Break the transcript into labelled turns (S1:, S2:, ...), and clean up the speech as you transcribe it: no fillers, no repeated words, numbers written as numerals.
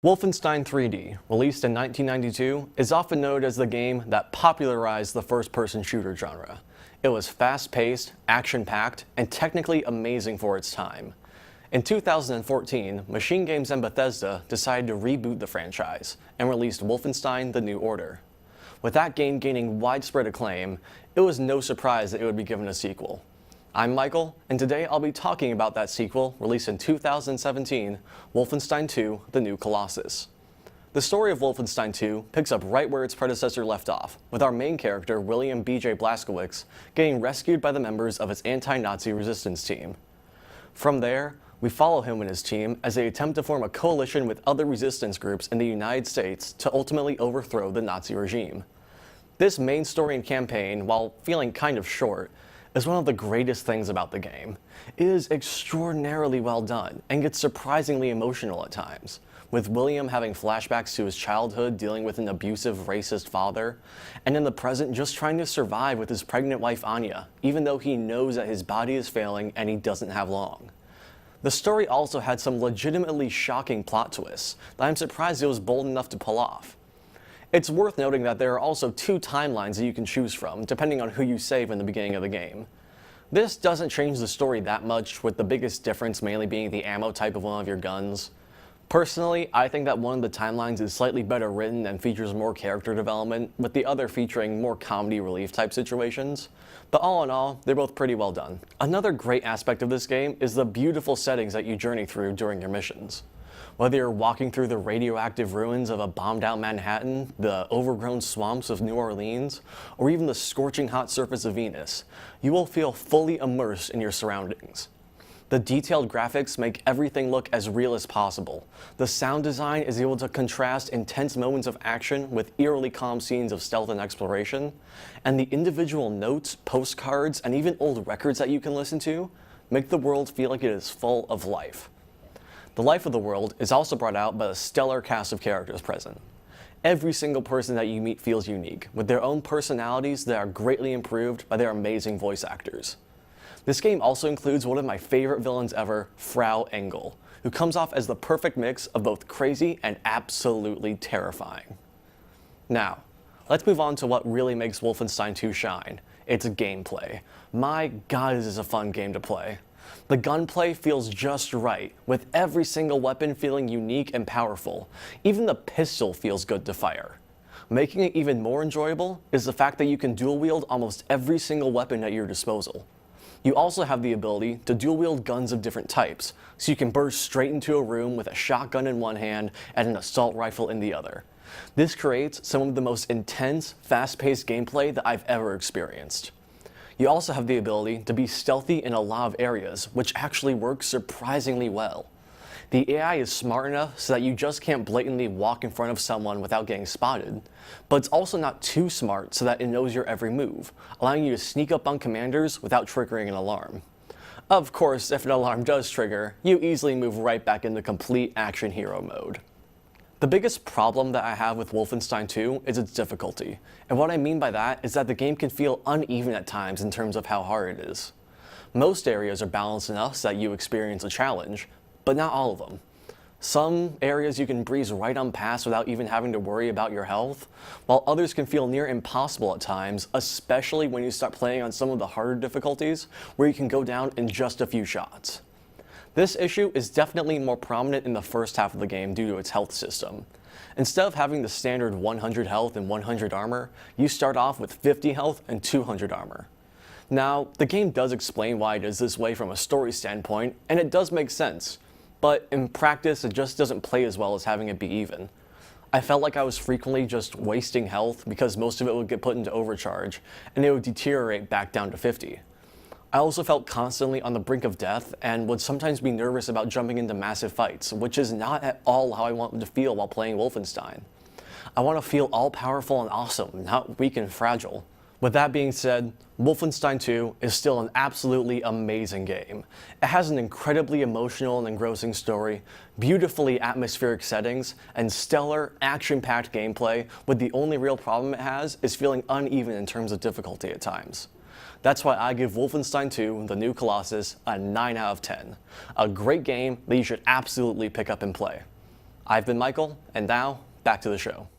S1: Wolfenstein 3D, released in 1992, is often noted as the game that popularized the first-person shooter genre. It was fast-paced, action-packed, and technically amazing for its time. In 2014, Machine Games and Bethesda decided to reboot the franchise and released Wolfenstein: The New Order. With that game gaining widespread acclaim, it was no surprise that it would be given a sequel. I'm Michael, and today I'll be talking about that sequel, released in 2017, Wolfenstein 2: The New Colossus. The story of Wolfenstein 2 picks up right where its predecessor left off, with our main character, William B.J. Blazkowicz, getting rescued by the members of his anti-Nazi resistance team. From there, we follow him and his team as they attempt to form a coalition with other resistance groups in the United States to ultimately overthrow the Nazi regime. This main story and campaign, while feeling kind of short, is one of the greatest things about the game. It is extraordinarily well done and gets surprisingly emotional at times, with William having flashbacks to his childhood dealing with an abusive, racist father, and in the present just trying to survive with his pregnant wife Anya, even though he knows that his body is failing and he doesn't have long. The story also had some legitimately shocking plot twists that I'm surprised it was bold enough to pull off. It's worth noting that there are also two timelines that you can choose from, depending on who you save in the beginning of the game. This doesn't change the story that much, with the biggest difference mainly being the ammo type of one of your guns. Personally, I think that one of the timelines is slightly better written and features more character development, with the other featuring more comedy relief type situations. But all in all, they're both pretty well done. Another great aspect of this game is the beautiful settings that you journey through during your missions. Whether you're walking through the radioactive ruins of a bombed-out Manhattan, the overgrown swamps of New Orleans, or even the scorching hot surface of Venus, you will feel fully immersed in your surroundings. The detailed graphics make everything look as real as possible. The sound design is able to contrast intense moments of action with eerily calm scenes of stealth and exploration, and the individual notes, postcards, and even old records that you can listen to make the world feel like it is full of life. The life of the world is also brought out by a stellar cast of characters present. Every single person that you meet feels unique, with their own personalities that are greatly improved by their amazing voice actors. This game also includes one of my favorite villains ever, Frau Engel, who comes off as the perfect mix of both crazy and absolutely terrifying. Now, let's move on to what really makes Wolfenstein 2 shine: its gameplay. My god, is this a fun game to play. The gunplay feels just right, with every single weapon feeling unique and powerful. Even the pistol feels good to fire. Making it even more enjoyable is the fact that you can dual-wield almost every single weapon at your disposal. You also have the ability to dual-wield guns of different types, so you can burst straight into a room with a shotgun in one hand and an assault rifle in the other. This creates some of the most intense, fast-paced gameplay that I've ever experienced. You also have the ability to be stealthy in a lot of areas, which actually works surprisingly well. The AI is smart enough so that you just can't blatantly walk in front of someone without getting spotted, but it's also not too smart so that it knows your every move, allowing you to sneak up on commanders without triggering an alarm. Of course, if an alarm does trigger, you easily move right back into complete action hero mode. The biggest problem that I have with Wolfenstein 2 is its difficulty, and what I mean by that is that the game can feel uneven at times in terms of how hard it is. Most areas are balanced enough so that you experience a challenge, but not all of them. Some areas you can breeze right on past without even having to worry about your health, while others can feel near impossible at times, especially when you start playing on some of the harder difficulties where you can go down in just a few shots. This issue is definitely more prominent in the first half of the game due to its health system. Instead of having the standard 100 health and 100 armor, you start off with 50 health and 200 armor. Now, the game does explain why it is this way from a story standpoint, and it does make sense, but in practice it just doesn't play as well as having it be even. I felt like I was frequently just wasting health because most of it would get put into overcharge, and it would deteriorate back down to 50. I also felt constantly on the brink of death and would sometimes be nervous about jumping into massive fights, which is not at all how I want to feel while playing Wolfenstein. I want to feel all-powerful and awesome, not weak and fragile. With that being said, Wolfenstein 2 is still an absolutely amazing game. It has an incredibly emotional and engrossing story, beautifully atmospheric settings, and stellar, action-packed gameplay, with the only real problem it has is feeling uneven in terms of difficulty at times. That's why I give Wolfenstein 2: The New Colossus a 9 out of 10. A great game that you should absolutely pick up and play. I've been Michael, and now back to the show.